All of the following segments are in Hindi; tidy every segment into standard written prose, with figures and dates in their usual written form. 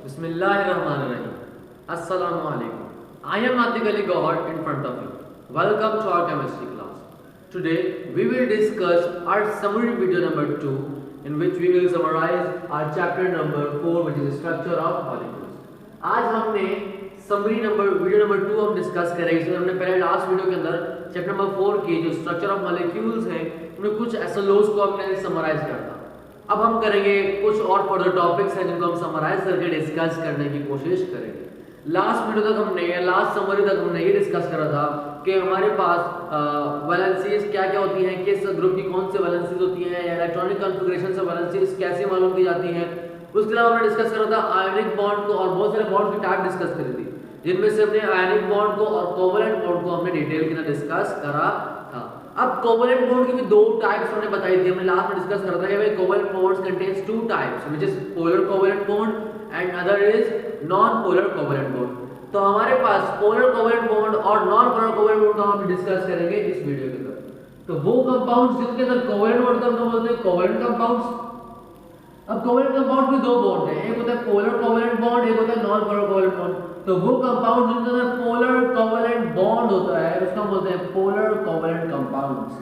Bismillahirrahmanirrahim. Assalamu alaikum. I am Atik Ali Gawad in front of you. Welcome to our chemistry class. Today we will discuss our summary video number 2, in which we will summarize our chapter number 4, which is structure of molecules. आज हमने summary number वीडियो नंबर 2 हम डिस्कस करेंगे। इसमें हमने पहले लास्ट वीडियो के अंदर चैप्टर नंबर 4 के जो स्ट्रक्चर ऑफ मॉलिक्यूल्स हैं उनमें कुछ एसएलओस को हमने समराइज किया था। अब हम करेंगे कुछ और फर्दर टॉपिक्स हैं जिनको हम समराइज करके डिस्कस करने की कोशिश करेंगे। लास्ट वीडियो तक हमने लास्ट समरी तक हमने ये डिस्कस करा था कि हमारे पास वैलेंसीज क्या क्या होती हैं, किस ग्रुप की कौन से वैलेंसीज होती हैं, इलेक्ट्रॉनिक कॉन्फ़िगरेशन से वैलेंसीज कैसे मालूम की जाती हैं। उसके अलावा हमने डिस्कस करा था आयनिक बॉन्ड को और बहुत सारे बॉन्ड की टाइप डिस्कस करी थी, जिनमें से हमने आयनिक बॉन्ड को और कोवलेंट बॉन्ड को हमने डिटेल के अंदर डिस्कस करा था। अब कोवलेंट बॉन्ड की भी दो टाइप्स हमने बताई थी। हमने लास्ट में डिस्कस करा था कि भाई covalent bonds contains two types, which is polar covalent bond and other is non polar covalent bond. तो हमारे पास पोलर कोवलेंट बॉन्ड और नॉन पोलर कोवलेंट बॉन्ड को हम डिस्कस करेंगे इस वीडियो के अंदर। तो वो कंपाउंड्स जिनके अंदर कोवलेंट बॉन्ड होता है उनको बोलते हैं कोवलेंट कंपाउंड्स। अब कोवलेंट कंपाउंड में दो बॉन्ड हैं, एक होता है पोलर कोवलेंट बॉन्ड, एक होता है नॉन पोलर कोवलेंट बॉन्ड। तो वो कंपाउंड जिनके अंदर पोलर कोवलेंट बॉन्ड होता है उसका बोलते हैं पोलर कोवलेंट कंपाउंड्स,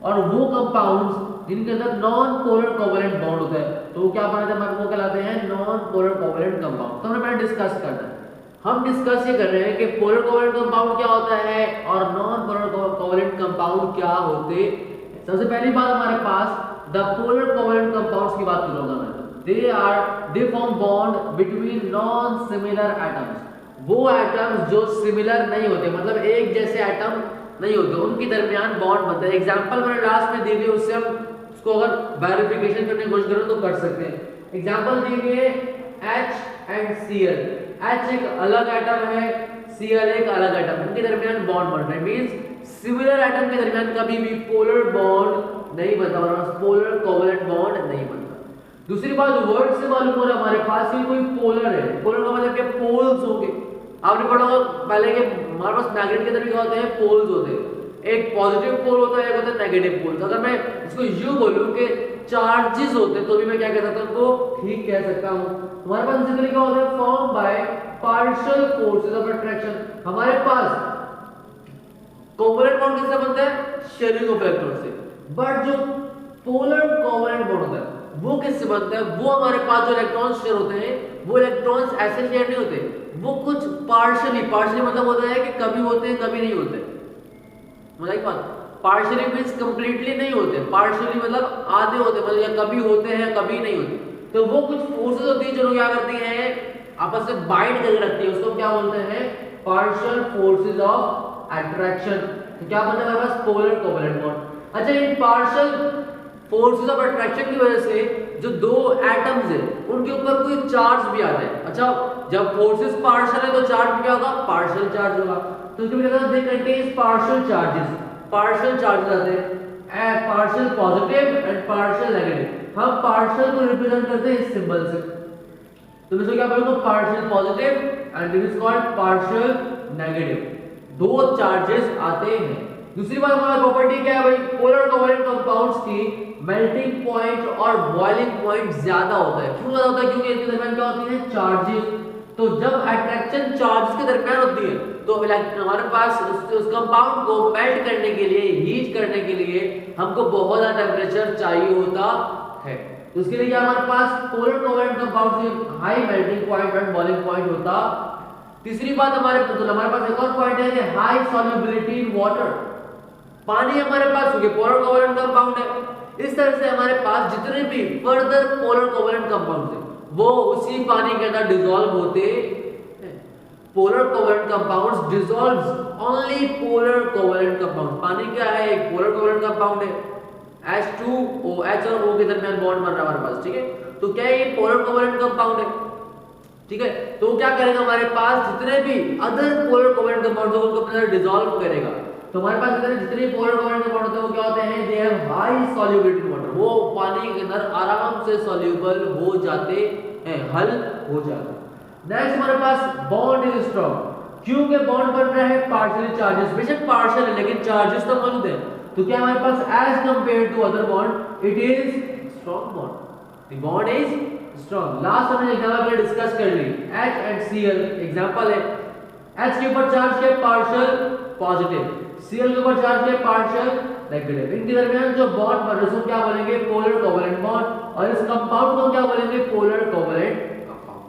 और वो कंपाउंड्स जिनके अंदर नॉन पोलर कोवलेंट बॉन्ड होता है तो वो क्या बनाते हैं, वो कहलाते हैं नॉन पोलर कोवलेंट कंपाउंड। तो हमने पहले डिस्कस करना है, हम डिस्कस ये कर रहे हैं कि पोलर कोवलेंट कंपाउंड क्या होता है और नॉन पोलर कोवलेंट कंपाउंड क्या होते हैं। सबसे पहली बात हमारे पास द पोलर कोवलेंट कंपाउंड्स की बात करूंगा मैं। They form bond between non similar atoms. वो एटम्स जो सिमिलर नहीं होते, मतलब एक जैसे एटम नहीं होते, उनके दरमियान बॉन्ड बनता है। एग्जांपल मैंने लास्ट में दी हुई, उससे हम उसको अगर वेरिफिकेशन करने की कोशिश करें तो कर सकते हैं। एग्जांपल दी हुई है H एंड Cl। H एक अलग एटम है, Cl एक अलग एटम, उनके दरमियान बॉन्ड बन रहा है। मींस सिमिलर एटम के दरमियान कभी भी पोलर बॉन्ड नहीं बनता, मतलब पोलर कोवलेंट बॉन्ड नहीं बनता। दूसरी बात वर्ड से मालूम हो रहा है हमारे पास ये कोई पोलर है। पोलर का मतलब क्या, पोल्स होंगे। आपने पढ़ा होगा पहले कि हमारे पास मैग्नेट के अंदर क्या होते हैं, पोल्स होते हैं। एक पॉजिटिव पोल होता है, एक होता है नेगेटिव पोल। अगर मैं इसको यूं बोलूं कि चार्जेस होते हैं तो भी मैं क्या कह सकता हूं, उनको ठीक कह सकता हूं। हमारे पास बेसिकली क्या होता है, form by partial forces of attraction. हमारे पास कोवलेंट बॉन्ड किससे बनता है, शेयरिंग ऑफ इलेक्ट्रॉन से। बट जो पोलर कोवलेंट बॉन्ड होता है वो किससे बनता है, वो हमारे पास जो इलेक्ट्रॉन्स शेयर होते हैं वो इलेक्ट्रॉन्स ऐसे शेयर नहीं होते, वो कुछ पार्शियली मतलब होता है कि कभी होते हैं कभी नहीं होते। मतलब एक बात, पार्शियली मींस कंप्लीटली नहीं होते, पार्शियली मतलब आधे होते, मतलब या कभी होते हैं कभी नहीं होते। तो वो कुछ फोर्सेस होती है जो क्या करती हैं, आपस में बाइंड करके रखती है, उसको क्या बोलते हैं, पार्शियल फोर्सेस ऑफ अट्रैक्शन। तो क्या बनता है हमारे पास, पोलर कोवलेंट बॉन्ड। अच्छा, इन पार्शियल फोर्सेस ऑफ अट्रैक्शन की वजह से जो दो एटम्स हैं उनके ऊपर कोई चार्ज भी आता है। अच्छा, जब फोर्सेस पार्शियल है तो चार्ज क्या होगा, पार्शियल चार्ज होगा। तो इसके लिए they contains partial charges. Partial charges आते हैं partial positive and partial negative. हम पार्शियल को रिप्रेजेंट करते हैं इस सिंबल से। तो इसको क्या बोलते हैं, partial positive and this is called partial negative. दो चार्जेस आते हैं। दूसरी बात हमारा प्रॉपर्टी क्या है भाई, पोलर कोवलेंट कंपाउंड्स की मेल्टिंग पॉइंट और बॉइलिंग पॉइंट ज्यादा होता है। क्यों ज्यादा होता है, क्योंकि इनके दरमियान क्या होती है, चार्जेस। तो जब अट्रैक्शन चार्जेस के दरमियान होती है तो हमारे पास उस कंपाउंड को मेल्ट करने के लिए, हीट करने के लिए हमको बहुत ज्यादा टेम्परेचर चाहिए होता है। तो उसके लिए हमारे पास पोलर कोवलेंट कंपाउंड्स की हाई मेल्टिंग पॉइंट और बॉइलिंग पॉइंट होता। तीसरी बात हमारे पास एक और पॉइंट है कि हाई सॉल्युबिलिटी इन वाटर। पानी हमारे पास, क्योंकि पोलर कोवलेंट कंपाउंड है, इस तरह से हमारे पास जितने भी फर्दर पोलर कोवलेंट कंपाउंड्स हैं वो उसी पानी के अंदर डिसॉल्व होते हैं। Polar covalent compounds dissolves only polar covalent compound. पानी क्या है, एक पोलर कोवलेंट कंपाउंड है, H2O, H और O के दरमियान बॉन्ड बन रहा है हमारे पास, ठीक है। तो क्या ये पोलर कोवलेंट कंपाउंड है, ठीक है। तो क्या करेगा, हमारे पास जितने भी अदर पोलर कोवलेंट कंपाउंड्स हैं उनको अपने अंदर डिसॉल्व करेगा। तो हमारे पास जितने पोलर कोवलेंट कंपाउंड होते हैं वो क्या होते हैं, they have high solubility water. वो पानी के अंदर आराम से सॉल्युबल हो जाते हैं, हल हो जाते हैं। नेक्स्ट हमारे पास बॉन्ड इज स्ट्रांग। क्योंकि बॉन्ड बन रहा है पार्शियल चार्जेस, बेशक पार्शियल है लेकिन चार्जेस तो मौजूद है। तो क्या हमारे पास as compared to other bond it is strong bond, the bond is strong. Last हमने एग्जांपल डिस्कस कर ली H एंड Cl एग्जांपल है। H के ऊपर चार्ज के पार्शियल पॉजिटिव, Cl के ऊपर चार्ज के पार्शियल नेगेटिव। इनके दरमियान जो बॉन्ड बन रहा है उसको क्या बोलेंगे? Polar covalent bond. और इस कंपाउंड को क्या बोलेंगे? Polar covalent compound.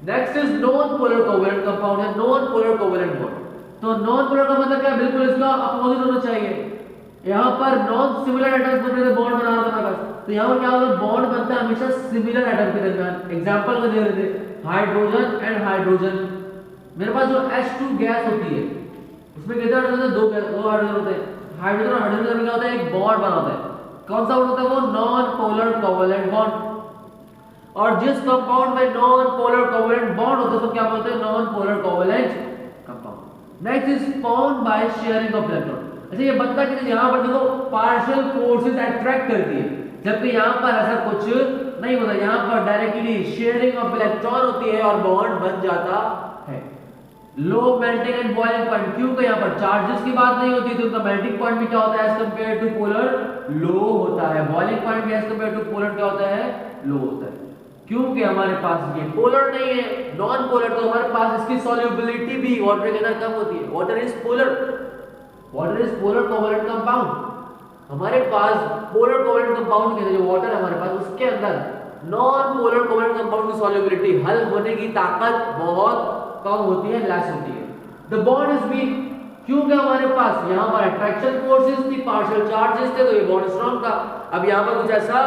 Next is non polar covalent compound है नॉन पोलर कोवैलेंट बॉन्ड। तो नॉन पोलर का मतलब क्या? बिल्कुल इसका अपोजिट होना चाहिए। यहाँ पर नॉन सिमिलर एटम्स बन रहे थे, बॉन्ड बना रहा था बस, तो यहाँ पर क्या होगा? बॉन्ड बनता है हमेशा सिमिलर एटम के दरमियान। एग्जांपल में दे रहे थे हाइड्रोजन एंड हाइड्रोजन। मेरे पास जो H2 गैस होती है उसमें कितने हाइड्रोजन होते हैं? दो हाइड्रोजन होते हैं। हाइड्रोजन और हाइड्रोजन में क्या होता है? एक बॉन्ड बना होता है। कौन सा बॉन्ड होता है वो? Non polar covalent bond. और जिस कंपाउंड में नॉन पोलर कोवैलेंट बॉन्ड होता है उसको क्या बोलते हैं? Non polar covalent compound. Next is formed by sharing of electron. अच्छा, ये बनता कि यहाँ पर देखो पार्शियल फोर्सेस अट्रैक्ट करती है, जबकि यहाँ पर ऐसा कुछ नहीं होता। यहाँ पर डायरेक्टली शेयरिंग ऑफ इलेक्ट्रॉन होती है और बॉन्ड बन जाता है। Low melting and boiling point, क्योंकि यहाँ पर चार्जेस की बात नहीं होती तो उनका मेल्टिंग पॉइंट भी क्या होता है? एज कंपेयर टू पोलर लो होता है। बॉइलिंग पॉइंट भी एज कंपेयर टू पोलर क्या होता है? लो होता है। क्योंकि हमारे पास ये पोलर नहीं है, नॉन पोलर, तो हमारे पास इसकी सॉल्युबिलिटी भी वाटर के अंदर कम होती है। Water is polar, water is polar covalent compound. हमारे पास पोलर कोवैलेंट कंपाउंड के अंदर जो वाटर है हमारे पास उसके अंदर नॉन पोलर कोवैलेंट कंपाउंड की सॉल्युबिलिटी, हल होने की ताकत बहुत कम होती है, लेस होती है। द बॉन्ड इज वीक, क्योंकि हमारे पास यहाँ पर अट्रैक्शन फोर्सेस थी, पार्शियल चार्जेस थे, तो ये बॉन्ड स्ट्रांग था। अब यहाँ पर कुछ ऐसा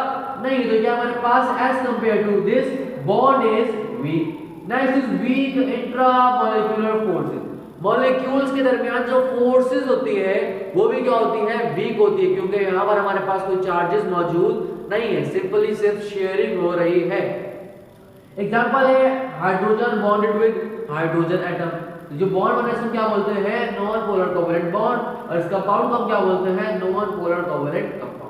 नहीं, तो क्या हमारे पास as compare to this bond is weak. Next is weak intramolecular forces. Molecules के दरमियान जो फोर्सेस होती है वो भी क्या होती है? वीक होती है, क्योंकि यहाँ पर हमारे पास कोई चार्जेस मौजूद नहीं है, सिंपली सिर्फ शेयरिंग हो रही है। एग्जांपल है hydrogen bonded with hydrogen atom. जो बॉन्ड बने इसको क्या बोलते हैं? Non polar covalent bond. और इस कंपाउंड को हम क्या बोलते हैं? Non polar covalent compound.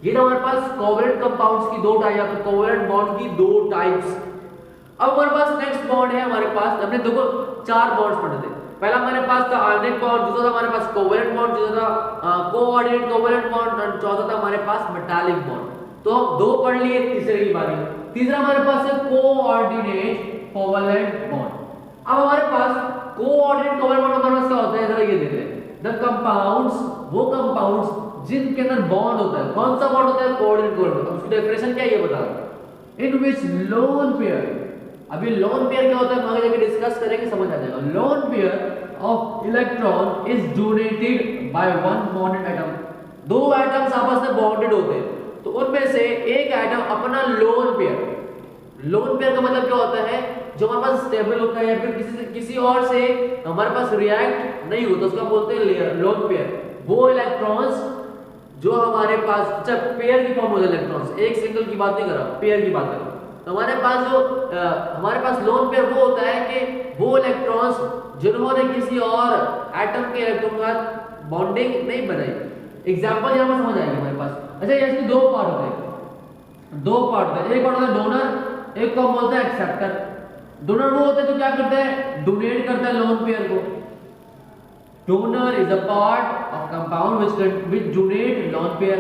ये तो हमारे पास कोवैलेंट कंपाउंड्स की दो टाइप, या तो कोवैलेंट बॉन्ड की दो टाइप्स। अब हमारे पास नेक्स्ट बॉन्ड है, हमारे पास हमने देखो चार बॉन्ड्स पढ़े थे। पहला हमारे पास था आयनिक बॉन्ड, दूसरा था हमारे पास कोवैलेंट बॉन्ड, तीसरा था कोऑर्डिनेट कोवैलेंट बॉन्ड, और चौथा था हमारे पास मेटालिक बॉन्ड। तो हम दो पढ़ लिए, तीसरे की बारी। तीसरा हमारे पास है कोऑर्डिनेट कोवैलेंट बॉन्ड। अब हमारे पास कोऑर्डिनेट कोवैलेंट बॉन्ड हमारे पास क्या होता है? जरा ये देख रहे हैं, द कंपाउंड्स, वो कंपाउंड्स जिनके अंदर बॉन्ड होता है। कौन सा बॉन्ड होता है? Coordinate covalent. उसकी डेफिनेशन क्या है ये बता रहा हूं। इन विच लोन पेयर, अभी लोन पेयर क्या होता है आगे जाके डिस्कस करेंगे, समझ आ जाएगा। Lone pair of electron is donated by one bonded atom. दो एटम्स आपस में बॉन्डेड होते हैं, तो उनमें से एक एटम अपना लोन पेयर, लोन पेयर का मतलब क्या होता है? जो हमारे पास स्टेबल होता है या फिर किसी और से हमारे पास रिएक्ट नहीं होता, उसका बोलते हैं लोन पेयर। वो इलेक्ट्रॉन्स जो हमारे पास, अच्छा पेयर की फॉर्म हो जाए इलेक्ट्रॉन्स, एक सिंगल की बात नहीं कर रहा, पेयर की बात कर रहा हूं। तो हमारे पास जो हमारे पास लोन पेयर वो होता है कि वो इलेक्ट्रॉन्स जिन्होंने किसी और एटम के इलेक्ट्रॉन के साथ बॉन्डिंग नहीं बनाई। एग्जांपल यहां पर समझ आएगा हमारे पास। अच्छा, ये इसके दो पार्ट होते हैं, दो पार्ट होते हैं। एक पार्ट होता है डोनर, एक को हम बोलते हैं एक्सेप्टर। डोनर वो होते हैं जो क्या करते हैं? डोनेट करता है लोन पेयर को। Donor is a part of compound which donate lone pair.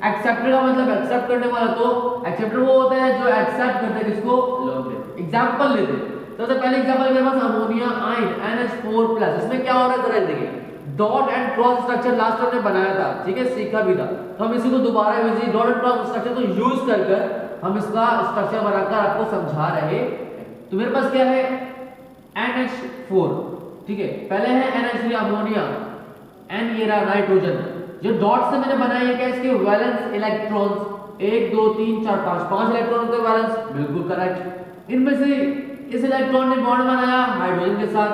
Acceptor का मतलब एक्सेप्ट करने वाला, तो एक्सेप्टर वो होता है जो एक्सेप्ट करता है किसको? Lone pair. एग्जांपल लेते हैं, तो सबसे पहले एग्जांपल मेरे पास अमोनिया आयन NH4+। इसमें क्या हो रहा है जरा देखिए, dot and cross structure last हमने बनाया था, ठीक है, सीखा भी था। तो हम इसी को दोबारा इसी डॉट एंड क्रॉस स्ट्रक्चर को यूज कर हम इसका स्ट्रक्चर बनाकर आपको समझा रहे हैं। तो मेरे पास क्या है? NH4, ठीक है, पहले है NH3 अमोनिया, N ये रहा नाइट्रोजन। जो डॉट से मैंने बनाई है क्या? इसके वैलेंस इलेक्ट्रॉन्स 1 2 3 4 5 इलेक्ट्रॉन के वैलेंस, बिल्कुल करेक्ट। इनमें से इस इलेक्ट्रॉन ने बॉन्ड बनाया हाइड्रोजन के साथ,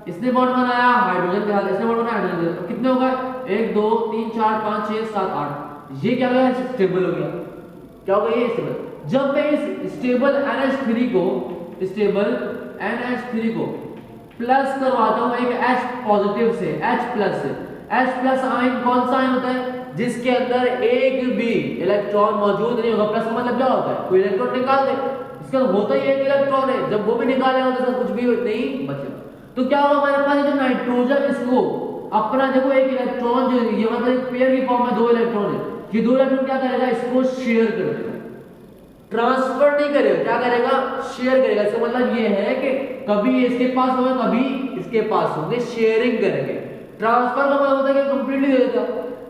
इसने बॉन्ड बनाया हाइड्रोजन के साथ, इसने बॉन्ड बनाया हाइड्रोजन के साथ। कितने हो गए? 1 2 3 4 5 6 7 8। ये क्या हो गया? स्टेबल हो गया। क्या हो गया? ये स्टेबल। जब मैं इस स्टेबल NH3 को प्लस करवाता हूं एक H पॉजिटिव से, H+ से। H+ आयन कौन सा आयन होता है? जिसके अंदर एक भी इलेक्ट्रॉन मौजूद नहीं होगा। प्लस का मतलब क्या होता है? कोई इलेक्ट्रॉन निकाल दे, इसका होता ही एक इलेक्ट्रॉन है, जब वो भी निकालेगा तो कुछ भी नहीं बचेगा। तो क्या होगा हमारे पास? जो नाइट्रोजन इसको अपना देखो एक इलेक्ट्रॉन जो ये मतलब एक पेयर की फॉर्म में दो इलेक्ट्रॉन है, ये दो इलेक्ट्रॉन क्या करेगा? इसको शेयर कर देगा। ट्रांसफर नहीं करेगा, क्या करेगा, शेयर करेगा। इसका मतलब ये है कि कभी इसके पास होंगे कभी इसके पास होंगे, शेयरिंग करेंगे। ट्रांसफर का मतलब होता है कि कंप्लीटली दे देता,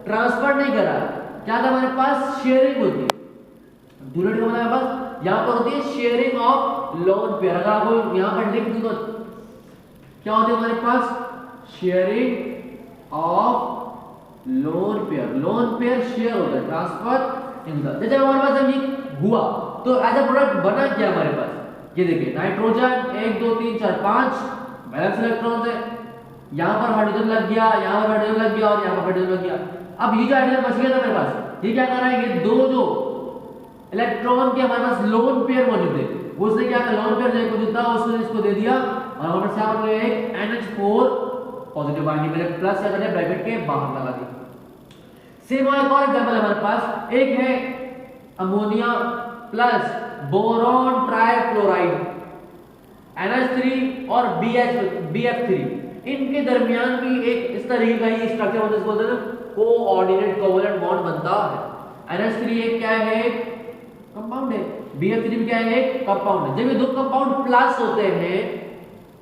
ट्रांसफर नहीं करा, क्या था हमारे पास, शेयरिंग होती है। ड्यूलेट का मतलब बस यहां पर होती है शेयरिंग ऑफ लोन पेयर। अगर आपको यहां पर लिख दूं तो क्या होती है हमारे पास, sharing of lone pair. Lone pair share होता है, ट्रांसफर इनका। जैसे हमारे पास जब ये हुआ तो एज अ प्रोडक्ट बना क्या हमारे पास, ये देखिए नाइट्रोजन 1 2 3 4 5 बैलेंस इलेक्ट्रॉन्स है, यहां पर हाइड्रोजन लग गया, यहां पर हाइड्रोजन लग गया और यहां पर हाइड्रोजन लग गया। अब ये जो हाइड्रोजन बच गया था मेरे पास, ये क्या कर रहा है, ये दो जो इलेक्ट्रॉन के हमारे पास लोन पेयर मौजूद है, उसने क्या किया, लोन पेयर जो मौजूद था उसने इसको दे दिया और हमारे से यहाँ पर एक NH4 पॉजिटिव आयन मेरे प्लस या मैंने ब्रैकेट के बाहर लगा दी। सेम एक और एग्जांपल हमारे पास, एक है ammonia plus boron trifluoride NH3 और BF3, इनके दरमियान भी एक इस तरीके का ही स्ट्रक्चर होता है, इसको बोलते हैं कोऑर्डिनेट कोवैलेंट बॉन्ड बनता है। NH3 एक क्या है, कंपाउंड है, BF3 भी क्या है, एक कंपाउंड है। जब ये दो कंपाउंड प्लस होते हैं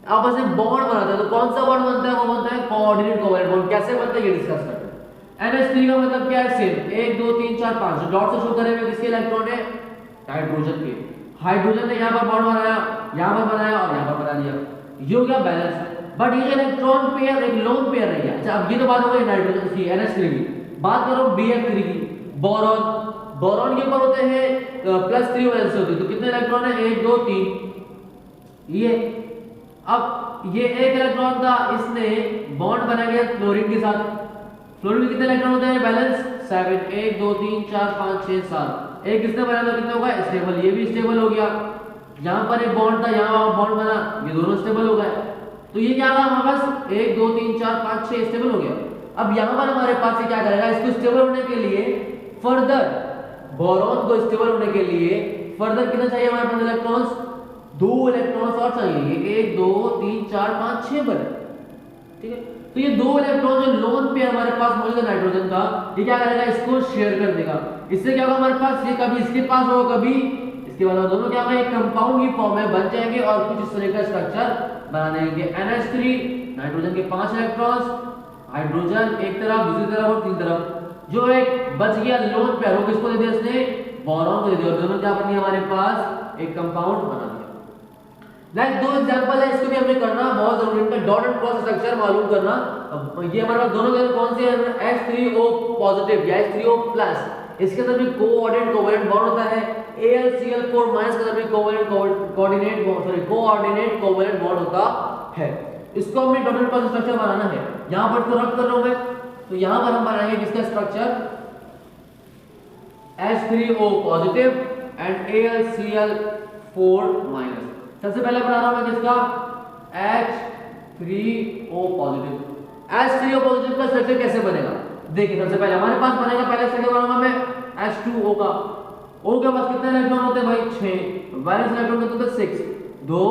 आपस में बॉन्ड बनाते हैं, तो कौन सा बॉन्ड बनता है, वो बनता है कोऑर्डिनेट कोवैलेंट बॉन्ड। कैसे बनता है ये डिस्कस करते हैं। NH3 का मतलब क्या है, सेम 1 2 3 4 5 डॉट से शो करे हुए किसके इलेक्ट्रॉन है, हाइड्रोजन के। हाइड्रोजन ने यहां पर बॉन्ड बनाया, यहां पर बनाया और यहां पर बना दिया, ये हो गया बैलेंस। बट ये इलेक्ट्रॉन पेयर एक लोन पेयर नहीं है। अच्छा अब ये तो बात हो गई नाइट्रोजन की NH3 की, बात करो BF3 की, बोरॉन। बोरॉन के ऊपर होते हैं +3 वैलेंस होती है, तो कितने इलेक्ट्रॉन है, 1 2 3। ये अब ये एक इलेक्ट्रॉन था, इसने बॉन्ड बना दिया क्लोरीन के साथ। फ्लोरीन में कितने इलेक्ट्रॉन होते हैं, बैलेंस 7, 1 2 3 4 5 6 7। एक इसने बनाया तो कितना होगा, स्टेबल, ये भी स्टेबल हो गया। यहां पर एक बॉन्ड था, यहां बॉन्ड बना, ये दोनों स्टेबल हो गए। तो ये क्या हुआ हमारे पास, 1 2 3 4 5 6 स्टेबल हो गया। अब यहां पर हमारे पास ये क्या करेगा, इसको स्टेबल होने के लिए फर्दर, बोरॉन को स्टेबल होने के लिए फर्दर कितना चाहिए हमारे पास इलेक्ट्रॉन्स, 2 इलेक्ट्रॉन्स और चाहिए, 1 2 3 4 5 6 बने, ठीक है। तो ये 2 इलेक्ट्रॉन जो लोन पेयर हमारे पास मौजूद है नाइट्रोजन का, ये क्या करेगा, इसको शेयर कर देगा। इससे क्या होगा हमारे पास, ये कभी इसके पास होगा कभी इसके बाद, दोनों क्या होगा, एक कंपाउंड की फॉर्म में बन जाएंगे और कुछ इस तरह का स्ट्रक्चर बना देंगे। NH3 नाइट्रोजन के 5 इलेक्ट्रॉन्स, हाइड्रोजन एक तरफ दूसरी तरफ और तीन तरफ, जो एक बच गया लोन पेयर वो किसको दे दिया, इसने बोरॉन को दे दिया, और दोनों क्या बन गए हमारे पास, एक कंपाउंड बना दिया। नेक्स्ट 2 एग्जांपल है, इसको भी हमें करना बहुत जरूरी है, डॉट एंड क्रॉस स्ट्रक्चर मालूम करना। ये हमारे पास दोनों के कौन से हैं, H3O पॉजिटिव या H3O प्लस, इसके अंदर भी कोऑर्डिनेट कोवैलेंट बॉन्ड होता है। AlCl4 माइनस के अंदर भी कोऑर्डिनेट कोवैलेंट बॉन्ड होता है। इसको हमें डॉट एंड क्रॉस स्ट्रक्चर बनाना है। यहां पर तो रख कर रहा हूं मैं, तो यहां पर हम बनाएंगे किसका structure, H3O positive and AlCl4 minus. सबसे पहले बना रहा हूं मैं किसका, H3O पॉजिटिव। H3O पॉजिटिव का स्ट्रक्चर कैसे बनेगा, देखिए सबसे पहले हमारे पास बनेगा, पहले स्ट्रक्चर बनाऊंगा मैं H2O का। O के पास कितने इलेक्ट्रॉन होते हैं भाई, 6, वैलेंस इलेक्ट्रॉन कितने होते हैं, 6, 2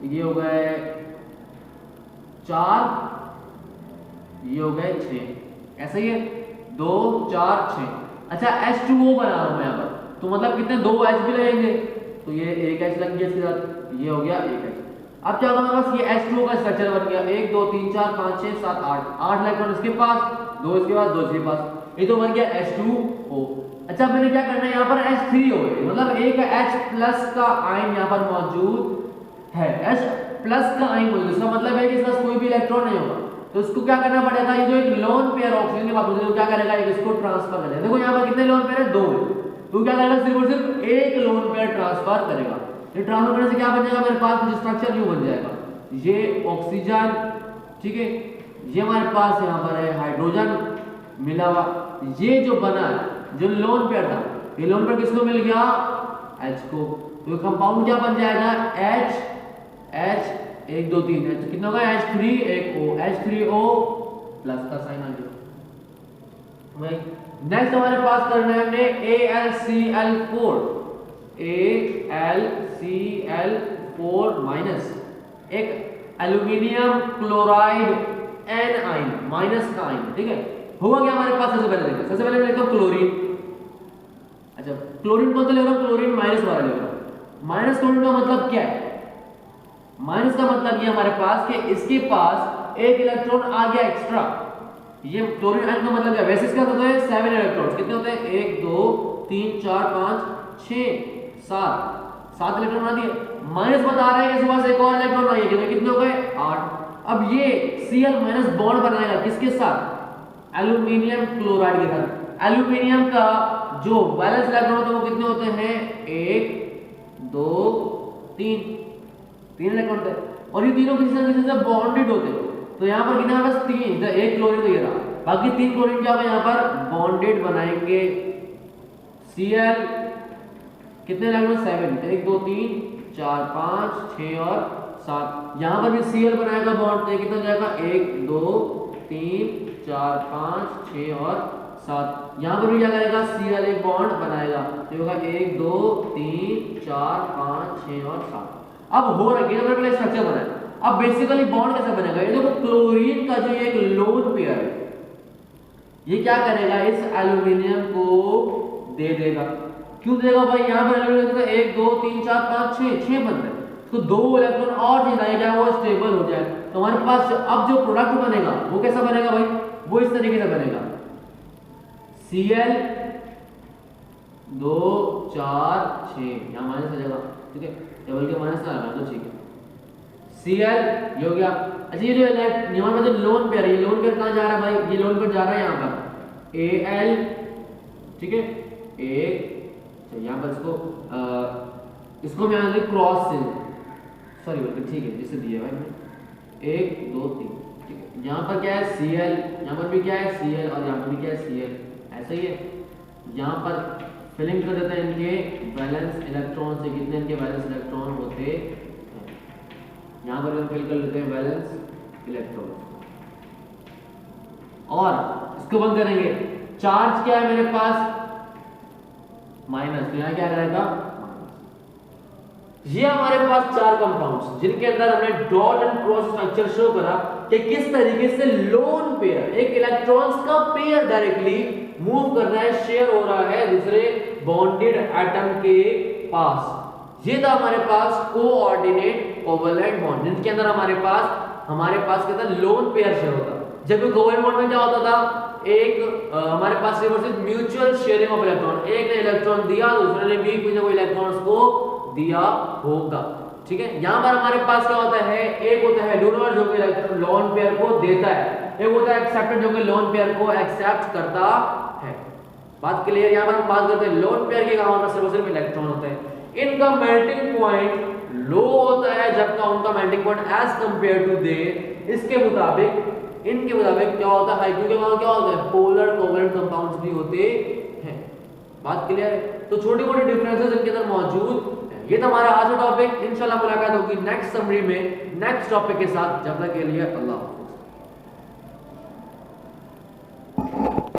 ये हो गए 4, ये हो गए 6, ऐसा ही है 2 4 6। अच्छा H2O बना रहा हूं मैं यहां पर, तो मतलब कितने 2 H भी लगेंगे, तो ये एक H लग गया इसके साथ, ये हो गया एक H। अब क्या होगा हमारे पास, ये H2O का स्ट्रक्चर बन गया, 1 2 3 4 5 6 7 8 इलेक्ट्रॉन इसके पास, 2 इसके पास, 2 इसके पास, ये तो बन गया H2O। अच्छा मैंने क्या करना है, यहाँ पर H3O है, मतलब एक H प्लस का आयन यहाँ पर मौजूद है, H प्लस का आयन मौजूद, इसका मतलब है कि इसका कोई भी इलेक्ट्रॉन नहीं होगा, तो इसको क्या करना पड़ेगा, ये जो एक लोन पेयर ऑक्सीजन के पास होता है, तो क्या करेगा, एक इसको ट्रांसफर कर देगा। देखो यहाँ पर कितने लोन पेयर है, 2 है, तो क्या करेगा, सिर्फ और सिर्फ एक लोन पेयर ट्रांसफर करेगा। ये ट्रांसफर करने से क्या बन जाएगा, मेरे पास कुछ स्ट्रक्चर यूं बन जाएगा, ये ऑक्सीजन, ठीक है, ये हमारे पास यहाँ पर है हाइड्रोजन मिला हुआ, ये जो बना है जो लोन पेयर था, ये लोन पेयर किसको मिल गया, H को, तो कंपाउंड क्या बन जाएगा, H 1 2 3, तो कितना होगा H3 एक O, H3O प्लस का साइन आ गया। नेक्स्ट हमारे पास करना है हमने AlCl4 माइनस, एक aluminium chloride anion minus का आयन, ठीक है। हुआ क्या हमारे पास, सबसे पहले देखो, सबसे पहले मैं लिखता हूं क्लोरीन। अच्छा क्लोरीन कौन सा ले रहा हूँ, क्लोरीन माइनस वाला ले रहा हूँ। माइनस क्लोरीन का मतलब क्या है, माइनस का मतलब ये हमारे पास कि इसके पास एक इलेक्ट्रॉन आ गया एक्स्ट्रा। ये क्लोरीन आयन का मतलब क्या है, वैसे इसका होता है 7 इलेक्ट्रॉन्स, कितने होते हैं 1 2 3 4 5 6 7 इलेक्ट्रॉन बना दिए। माइनस बता रहा है कि इसके पास एक और इलेक्ट्रॉन आ गया, कितने हो गए 8। अब ये Cl माइनस बॉन्ड बनाएगा किसके साथ, एल्यूमिनियम क्लोराइड के साथ। एल्यूमिनियम का जो वैलेंस इलेक्ट्रॉन होता है वो कितने होते हैं 1 2 3 इलेक्ट्रॉन होते हैं, और ये तीनों किसी से बॉन्डेड होते हैं। तो यहाँ पर कितना बस 3, एक क्लोरीन तो ये रहा, बाकी 3 क्लोरीन क्या होगा यहाँ पर बॉन्डेड बनाएंगे। Cl कितने इलेक्ट्रॉन 7, 1 2 3 4 5 6 और 7। यहाँ पर भी Cl बनाएगा बॉन्ड, तो कितना जाएगा 1 2 3 4 5 6 और 7। यहाँ पर भी क्या करेगा Cl एक बॉन्ड बनाएगा, तो होगा 1 2 3 4 5 6 और 7। अब हो रहा है मेरे को स्ट्रक्चर बनाया। अब बेसिकली बॉन्ड कैसे बनेगा, ये देखो क्लोरीन का जो एक लोन पेयर है ये क्या करेगा, इस एल्यूमिनियम को दे देगा। क्यों देगा भाई, यहाँ पर एल्यूमिनियम 1 2 3 4 5 6 बन रहे हैं, तो 2 इलेक्ट्रॉन और चाहिए क्या वो स्टेबल हो जाए। तो हमारे पास अब जो प्रोडक्ट बनेगा वो कैसा बनेगा भाई, वो इस तरीके से बनेगा Cl 2 4 6, यहाँ माइनस आ जाएगा, ठीक है टेबल के माइनस ना लगा तो ठीक है। Cl ये हो गया। अच्छा ये जो यहाँ पर जो लोन पेयर है, ये लोन पेयर कहाँ जा रहा है भाई, ये लोन पेयर जा रहा है यहाँ पर Al, ठीक है एक, यहाँ पर इसको मैं क्रॉस से सॉरी बोलते ठीक है जिससे दिया भाई 1 2 3, ठीक है। यहाँ पर क्या है Cl, यहाँ पर भी क्या है Cl और यहाँ पर भी क्या है Cl, ऐसा ही है। यहाँ पर फिलिंग कर देते हैं इनके वैलेंस इलेक्ट्रॉन से, कितने इनके वैलेंस इलेक्ट्रॉन होते हैं, यहाँ पर हम फिल कर लेते हैं वैलेंस इलेक्ट्रॉन और इसको बंद करेंगे। चार्ज क्या है मेरे पास माइनस, तो यहाँ क्या रहेगा माइनस। ये हमारे पास 4 कंपाउंड्स जिनके अंदर हमने dot and cross structure show करा कि किस तरीके से लोन पेयर एक इलेक्ट्रॉन्स का पेयर डायरेक्टली मूव कर रहा है, शेयर हो रहा है दूसरे बॉन्डेड एटम के पास। ये था हमारे पास कोऑर्डिनेट कोवैलेंट बॉन्ड जिनके अंदर हमारे पास क्या था लोन पेयर शेयर होता। जबकि कोवैलेंट बॉन्ड में क्या होता था, एक हमारे पास म्यूचुअल शेयरिंग ऑफ इलेक्ट्रॉन, एक ने इलेक्ट्रॉन दिया दूसरे ने भी कोई इलेक्ट्रॉन्स को दिया होगा, ठीक है। यहाँ पर हमारे पास क्या होता है, एक होता है डोनर जो कि इलेक्ट्रॉन लोन पेयर को देता है, एक होता है एक्सेप्टर जो कि लोन पेयर को एक्सेप्ट करता है। बात क्लियर। यहाँ पर हम बात करते हैं लोन पेयर के कहाँ होता है, सिर्फ इलेक्ट्रॉन होता है। इनका मेल्टिंग पॉइंट लो होता है जबकि उनका melting point as compare to they, इसके मुताबिक इनके मुताबिक क्या होता है, क्योंकि वहां क्या होता है पोलर कोवैलेंट कंपाउंड्स भी होते हैं। बात क्लियर है। तो छोटी मोटी डिफरेंसेस इनके अंदर मौजूद है। ये था हमारा आज का टॉपिक। इंशाल्लाह मुलाकात होगी नेक्स्ट समरी में नेक्स्ट टॉपिक के साथ। जब तक के लिए अल्लाह।